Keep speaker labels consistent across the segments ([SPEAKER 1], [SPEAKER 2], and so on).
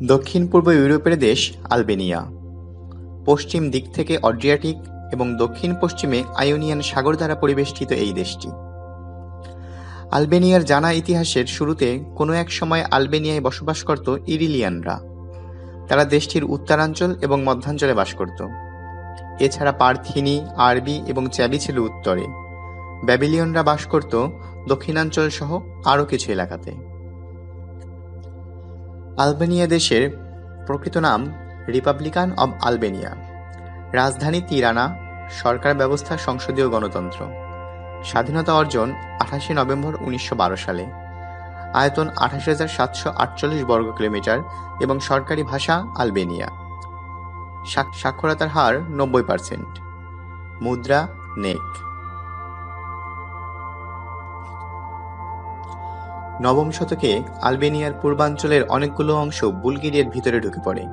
[SPEAKER 1] দক্ষিণ-পূর্ব ইউরোপের দেশ আলবেনিয়া। পশ্চিম দিক থেকে অড্রিয়াটিক এবং দক্ষিণ-পশ্চিমে আয়োনিয়ান সাগর দ্বারা পরিবেষ্টিত এই দেশটি। আলবেনিয়ার জানা ইতিহাসের শুরুতে কোনো এক সময় আলবেনিয়ায় বসবাস করত ইরিলিয়ানরা। তারা দেশটির উত্তরাঞ্চল এবং মধ্যাঞ্চলে বাস করত। এছাড়া পার্থিনি, আরবি এবং চ্যাবি ছিল উত্তরে। ব্যাবিলিয়নরা বাস করত দক্ষিণাঞ্চল সহ আরও কিছু এলাকাতে। আলবেনিয়া দেশের প্রকৃত নাম রিপাবলিকান অব আলবেনিয়া। রাজধানী তিরানা। সরকার ব্যবস্থা সংসদীয় গণতন্ত্র। স্বাধীনতা অর্জন 28 নভেম্বর 1912 সালে। আয়তন 28,748 বর্গ কিলোমিটার এবং সরকারি ভাষা আলবেনিয়া। সাক্ষরতার হার 90%। মুদ্রা নেক। নবম শতকে আলবেনিয়ার পূর্বাঞ্চলের অনেকগুলো অংশ বুলগেরিয়ার ভিতরে ঢুকে পড়ে।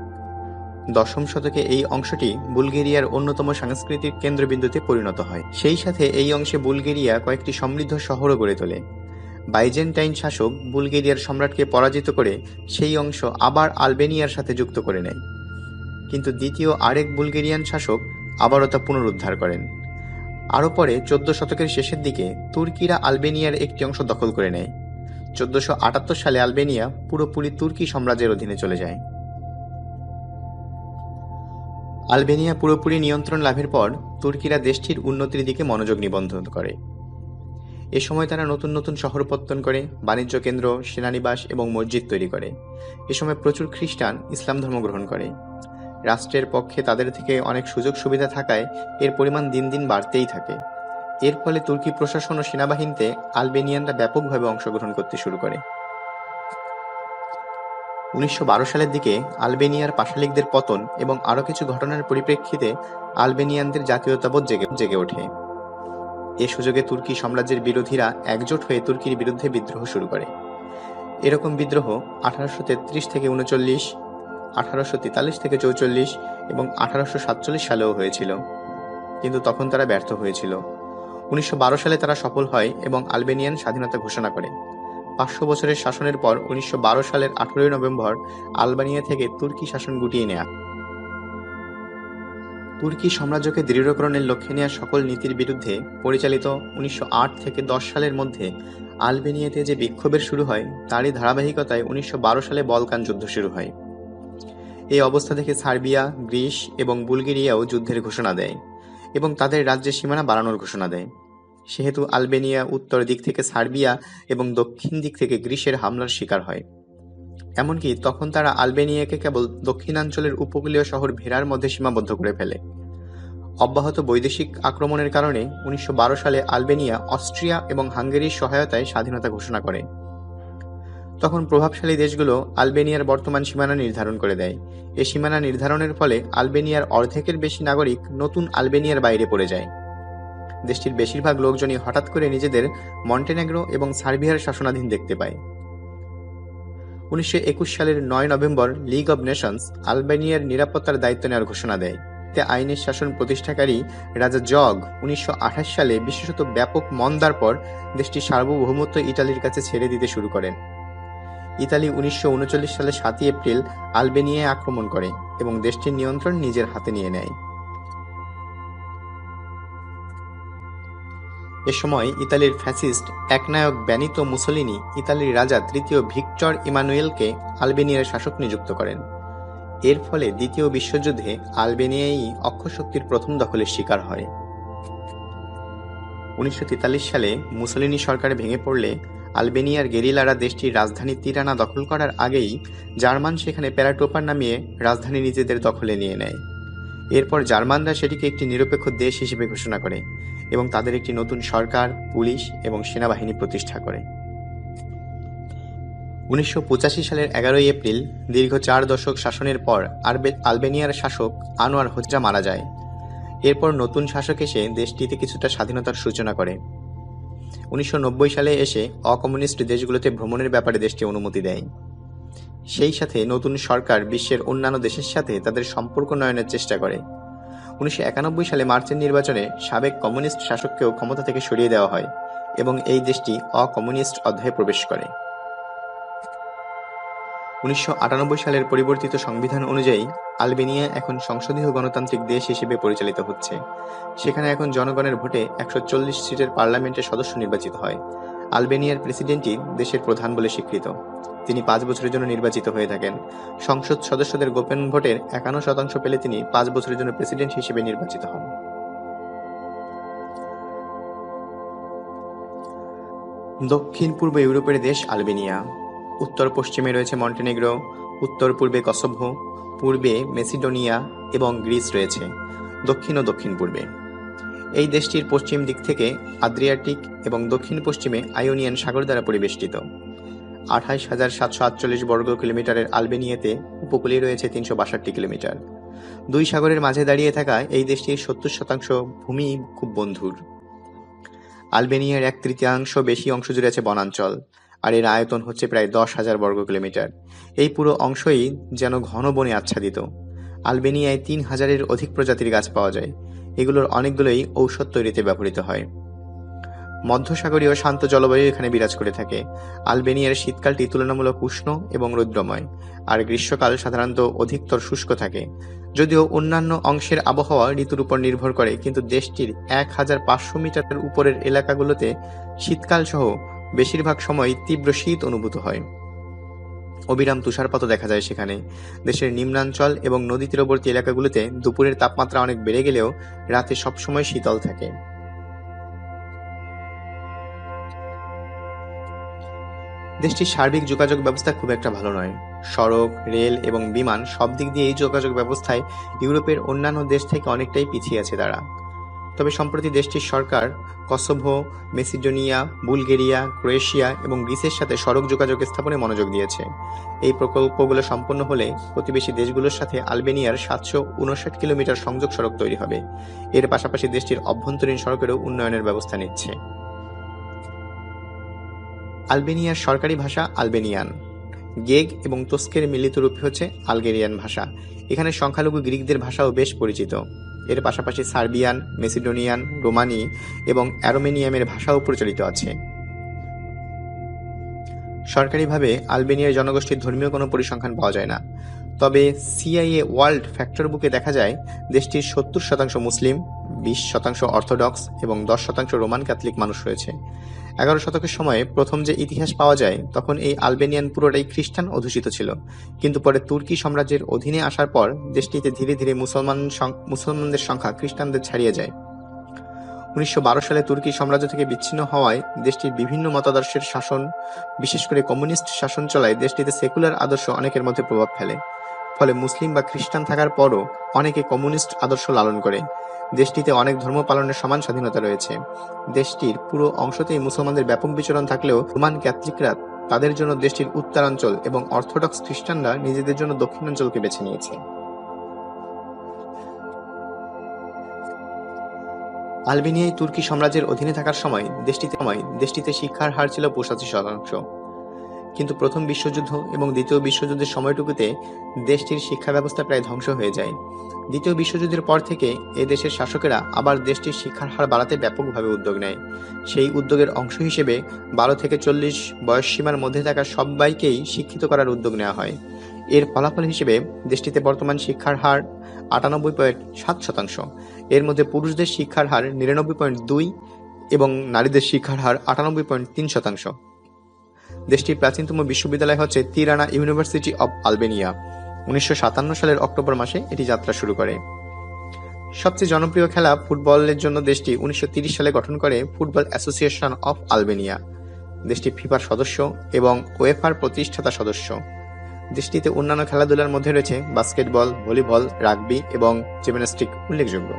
[SPEAKER 1] দশম শতকে এই অংশটি বুলগেরিয়ার অন্যতম সাংস্কৃতিক কেন্দ্রবিন্দুতে পরিণত হয়। সেই সাথে এই অংশে বুলগেরিয়া কয়েকটি সমৃদ্ধ শহরও গড়ে তোলে। বাইজেন্টাইন শাসক বুলগেরিয়ার সম্রাটকে পরাজিত করে সেই অংশ আবার আলবেনিয়ার সাথে যুক্ত করে নেয়, কিন্তু দ্বিতীয় আরেক বুলগেরিয়ান শাসক আবারও তা পুনরুদ্ধার করেন। আরও পরে 14 শতকের শেষের দিকে তুর্কিরা আলবেনিয়ার একটি অংশ দখল করে নেয়। 1478 সালে আলবেনিয়া পুরোপুরি তুর্কি সাম্রাজ্যের অধীনে চলে যায়। আলবেনিয়া পুরোপুরি নিয়ন্ত্রণ লাভের পর তুর্কিরা দেশটির উন্নতির দিকে মনোযোগ নিবদ্ধ করে। এ সময় তারা নতুন নতুন শহর পত্তন করে, বাণিজ্য কেন্দ্র, সেনানিবাস এবং মসজিদ তৈরি করে। এ সময় প্রচুর খ্রিস্টান ইসলাম ধর্ম গ্রহণ করে। রাষ্ট্রের পক্ষে তাদের থেকে অনেক সুযোগ সুবিধা থাকায় এর পরিমাণ দিন দিন বাড়তেই থাকে। এর ফলে তুর্কি প্রশাসন ও সেনাবাহিনীতে আলবেনিয়ানরা ব্যাপকভাবে অংশগ্রহণ করতে শুরু করে। 1912 সালের দিকে আলবেনিয়ার পাশালিকদের পতন এবং আরও কিছু ঘটনার পরিপ্রেক্ষিতে আলবেনিয়ানদের জাতীয়তাবোধ জেগে ওঠে। এ সুযোগে তুর্কি সাম্রাজ্যের বিরোধীরা একজোট হয়ে তুর্কির বিরুদ্ধে বিদ্রোহ শুরু করে। এরকম বিদ্রোহ 1833 থেকে 39, 1843 থেকে 44 এবং 1847 সালেও হয়েছিল, কিন্তু তখন তারা ব্যর্থ হয়েছিল। 1912 সালে তারা সফল হয় এবং আলবেনিয়ান স্বাধীনতা ঘোষণা করে। 500 বছরের শাসনের পর 1912 সালের 18 নভেম্বর আলবেনিয়া থেকে তুর্কি শাসন গুটিয়ে নেয়া। তুর্কি সাম্রাজ্যকে দৃঢ়করণের লক্ষ্যে নেওয়া সকল নীতির বিরুদ্ধে পরিচালিত 1908 থেকে 10 সালের মধ্যে আলবেনিয়াতে যে বিক্ষোভের শুরু হয় তারই ধারাবাহিকতায় 1912 সালে বলকান যুদ্ধ শুরু হয়। এই অবস্থা দেখে সার্বিয়া, গ্রিস এবং বুলগেরিয়াও যুদ্ধের ঘোষণা দেয় এবং তাদের রাজ্যের সীমানা বাড়ানোর ঘোষণা দেয়। সেহেতু আলবেনিয়া উত্তর দিক থেকে সার্বিয়া এবং দক্ষিণ দিক থেকে গ্রিসের হামলার শিকার হয়। এমনকি তখন তারা আলবেনিয়াকে কেবল দক্ষিণাঞ্চলের উপকূলীয় শহর ভেরার মধ্যে সীমাবদ্ধ করে ফেলে। অব্যাহত বৈদেশিক আক্রমণের কারণে 1912 সালে আলবেনিয়া অস্ট্রিয়া এবং হাঙ্গেরির সহায়তায় স্বাধীনতা ঘোষণা করে। তখন প্রভাবশালী দেশগুলো আলবেনিয়ার বর্তমান সীমানা নির্ধারণ করে দেয়। এ সীমানা নির্ধারণের ফলে আলবেনিয়ার অর্ধেকের বেশি নাগরিক নতুন আলবেনিয়ার বাইরে পড়ে যায়। দেশটির বেশিরভাগ লোকজনই হঠাৎ করে নিজেদের মন্টেনেগ্রো এবং সার্বিয়ার শাসনাধীন দেখতে পায়। 1921 সালের 9 নভেম্বর লিগ অব নেশনস আলবেনিয়ার নিরাপত্তার দায়িত্ব নেওয়ার ঘোষণা দেয়। আইনের শাসন প্রতিষ্ঠাকারী রাজা জর্গ 1928 সালে বিশেষত ব্যাপক মন্দার পর দেশটির সার্বভৌমত্ব ইতালির কাছে ছেড়ে দিতে শুরু করেন। ইতালি 1939 সালে 7 এপ্রিল আলবেনিয়ায় আক্রমণ করে এবং দেশটির নিয়ন্ত্রণ নিজের হাতে নিয়ে নেয়। এ সময় ইতালির ফ্যাসিস্ট একনায়ক বেনিতো মুসোলিনি ইতালির রাজা তৃতীয় ভিক্টর ইমানুয়েলকে আলবেনিয়ার শাসক নিযুক্ত করেন। এর ফলে দ্বিতীয় বিশ্বযুদ্ধে আলবেনিয়াই অক্ষশক্তির প্রথম দখলের শিকার হয়। 1943 সালে মুসোলিনি সরকার ভেঙে পড়লে আলবেনিয়ার গেরিলারা দেশটির রাজধানী তিরানা দখল করার আগেই জার্মান সেখানে প্যারাটোপার নামিয়ে রাজধানী নিজেদের দখলে নিয়ে নেয়। এরপর জার্মানরা সেটিকে একটি নিরপেক্ষ দেশ হিসেবে ঘোষণা করে এবং তাদের একটি নতুন সরকার, পুলিশ এবং সেনাবাহিনী প্রতিষ্ঠা করে। 1985 সালের 11 এপ্রিল দীর্ঘ 4 দশক শাসনের পর আলবেনিয়ার শাসক আনোয়ার হোজ্জা মারা যায়। এরপর নতুন শাসক এসে দেশটিতে কিছুটা স্বাধীনতার সূচনা করে। 1990 সালে এসে অকমিউনিস্ট দেশগুলোতে ভ্রমণের ব্যাপারে দেশটি অনুমতি দেয়। সেই সাথে নতুন সরকার বিশ্বের অন্যান্য দেশের সাথে তাদের সম্পর্ক নয়নের চেষ্টা করে। 1991 সালে মার্চের নির্বাচনে সাবেক কমিউনিস্ট শাসককেও ক্ষমতা থেকে সরিয়ে দেওয়া হয় এবং এই দেশটি অকমিউনিস্ট অধ্যায়ে প্রবেশ করে। 1998 সালের পরিবর্তিত সংবিধান অনুযায়ী আলবেনিয়া এখন সংসদীয় গণতান্ত্রিক দেশ হিসেবে পরিচালিত হচ্ছে। সেখানে এখন জনগণের ভোটে 140 সিটের পার্লামেন্টের সদস্য নির্বাচিত হয়। আলবেনিয়ার প্রেসিডেন্টই দেশের প্রধান বলে স্বীকৃত। তিনি 5 বছরের জন্য নির্বাচিত হয়ে থাকেন। সংসদ সদস্যদের গোপন ভোটের 51% পেলে তিনি 5 বছরের জন্য প্রেসিডেন্ট হিসেবে নির্বাচিত হন। দক্ষিণ পূর্ব ইউরোপের দেশ আলবেনিয়া। উত্তর পশ্চিমে রয়েছে মন্টেনেগ্রো, উত্তর পূর্বে কসোভো, পূর্বে মেসিডোনিয়া এবং গ্রিস রয়েছে দক্ষিণ ও দক্ষিণ পূর্বে। এই দেশটির পশ্চিম দিক থেকে আদ্রিয়াটিক এবং দক্ষিণ পশ্চিমে আয়োনিয়ান সাগর দ্বারা পরিবেষ্টিত। 28,748 বর্গ কিলোমিটারের আলবেনিয়াতে উপকূলে রয়েছে 362 কিলোমিটার। দুই সাগরের মাঝে দাঁড়িয়ে থাকা এই দেশটির 70% ভূমি খুব বন্ধুর। আলবেনিয়ার 1/3 বেশি অংশ জুড়ে আছে বনাঞ্চল, আর এর আয়তন হচ্ছে প্রায় 10,000 বর্গ কিলোমিটার। এই পুরো অংশই যেন ঘন বনে আচ্ছাদিত। আলবেনিয়ায় 3,000-এর অধিক প্রজাতির গাছ পাওয়া যায়। এগুলোর অনেকগুলোই ঔষধ তৈরিতে ব্যবহৃত হয়। মধ্যসাগরীয় শান্ত জলবায়ু এখানে বিরাজ করে থাকে। আলবেনিয়ার শীতকালটি তুলনামূলক উষ্ণ এবং রৌদ্রময়, আর গ্রীষ্মকাল সাধারণত অধিকতর শুষ্ক থাকে। যদিও অন্যান্য অংশের আবহাওয়া ঋতুর উপর নির্ভর করে, কিন্তু দেশটির 1,500 মিটারের উপরের এলাকাগুলোতে শীতকাল সহ বেশিরভাগ সময় তীব্র শীত অনুভূত হয়। অবিরাম তুষারপাতও দেখা যায় সেখানে। দেশের নিম্নাঞ্চল এবং নদী তীরবর্তী এলাকাগুলোতে দুপুরের তাপমাত্রা অনেক বেড়ে গেলেও রাতে সবসময় শীতল থাকে। দেশটির সার্বিক যোগাযোগ ব্যবস্থা খুব একটা ভালো নয়। সড়ক, রেল এবং বিমান সব দিক দিয়ে এই যোগাযোগ ব্যবস্থায় ইউরোপের অন্যান্য দেশ থেকে অনেকটাই পিছিয়ে আছে তারা। তবে সম্প্রতি দেশটির সরকার কসোভো, মেসিডোনিয়া, বুলগেরিয়া, ক্রোয়েশিয়া এবং গ্রিসের সাথে সড়ক যোগাযোগ স্থাপনে মনোযোগ দিয়েছে। এই প্রকল্পগুলো সম্পন্ন হলে প্রতিবেশী দেশগুলোর সাথে আলবেনিয়ার 759 কিলোমিটার সংযোগ সড়ক তৈরি হবে। এর পাশাপাশি দেশটির অভ্যন্তরীণ সড়কেরও উন্নয়নের ব্যবস্থা নিচ্ছে। আলবেনিয়ার সরকারি ভাষা আলবেনিয়ান। গেগ এবং তোস্কের মিলিত রূপ হচ্ছে আলগেরিয়ান ভাষা। এখানে সংখ্যালঘু গ্রিকদের ভাষাও বেশ পরিচিত। এর পাশাপাশি সার্বিয়ান, মেসিডোনিয়ান, রোমানি এবং অ্যারোমেনিয়ামের ভাষাও প্রচলিত আছে। সরকারিভাবে আলবেনিয়ার জনগোষ্ঠীর ধর্মীয় কোনো পরিসংখ্যান পাওয়া যায় না। তবে সিআইএ ওয়ার্ল্ড ফ্যাক্টর বুকে দেখা যায় দেশটির 70% মুসলিম, 20% অর্থোডক্স এবং 10% রোমান ক্যাথলিক মানুষ রয়েছে। 11 শতকের সময়ে প্রথম যে ইতিহাস পাওয়া যায় তখন এই আলবেনিয়ান পুরোটাই খ্রিস্টান অধ্যুষিত ছিল, কিন্তু পরে তুর্কি সাম্রাজ্যের অধীনে আসার পর দেশটিতে ধীরে ধীরে মুসলমানদের সংখ্যা খ্রিস্টানদের ছাড়িয়ে যায়। 1912 সালে তুর্কি সাম্রাজ্য থেকে বিচ্ছিন্ন হওয়ায় দেশটির বিভিন্ন মতাদর্শের শাসন, বিশেষ করে কমিউনিস্ট শাসন চলায় দেশটিতে সেকুলার আদর্শ অনেকের মধ্যে প্রভাব ফেলে। ফলে মুসলিম বা খ্রিস্টান থাকার পরও অনেকে কমিউনিস্ট আদর্শ লালন করে। দেশটিতে অনেক ধর্ম পালনের সমান স্বাধীনতা রয়েছে। দেশটির পুরো অংশতেই মুসলমানদের ব্যাপক বিচরণ থাকলেও রোমান ক্যাথলিকরা তাদের জন্য দেশটির উত্তরাঞ্চল এবং অর্থোডক্স খ্রিস্টানরা নিজেদের জন্য দক্ষিণাঞ্চলকে বেছে নিয়েছে। আলবেনিয়ায় তুর্কি সাম্রাজ্যের অধীনে থাকার সময় দেশটিতে শিক্ষার হার ছিল 85%। কিন্তু প্রথম বিশ্বযুদ্ধ এবং দ্বিতীয় বিশ্বযুদ্ধের সময়টুকুতে দেশটির শিক্ষা ব্যবস্থা প্রায় ধ্বংস হয়ে যায়। দ্বিতীয় বিশ্বযুদ্ধের পর থেকে এ দেশের শাসকেরা আবার দেশটির শিক্ষার হার বাড়াতে ব্যাপকভাবে উদ্যোগ নেয়। সেই উদ্যোগের অংশ হিসেবে 12 থেকে 40 বয়স সীমার মধ্যে থাকা সবাইকেই শিক্ষিত করার উদ্যোগ নেওয়া হয়। এর ফলাফল হিসেবে দেশটিতে বর্তমান শিক্ষার হার 98.7%। এর মধ্যে পুরুষদের শিক্ষার হার 99.2 এবং নারীদের শিক্ষার হার 98.3%। দেশটির প্রাচীনতম বিশ্ববিদ্যালয় হচ্ছে তিরানা ইউনিভার্সিটি অব আলবেনিয়া। 1957 সালের অক্টোবর মাসে এটি যাত্রা শুরু করে। সবচেয়ে জনপ্রিয় খেলা ফুটবলের জন্য দেশটি 1930 সালে গঠন করে ফুটবল অ্যাসোসিয়েশন অফ আলবেনিয়া। দেশটি ফিফার সদস্য এবং ওয়েফার প্রতিষ্ঠাতা সদস্য। দেশটিতে অন্যান্য খেলাধুলার মধ্যে রয়েছে বাস্কেটবল, ভলিবল, রাগবি এবং জিমন্যাস্টিক উল্লেখযোগ্য।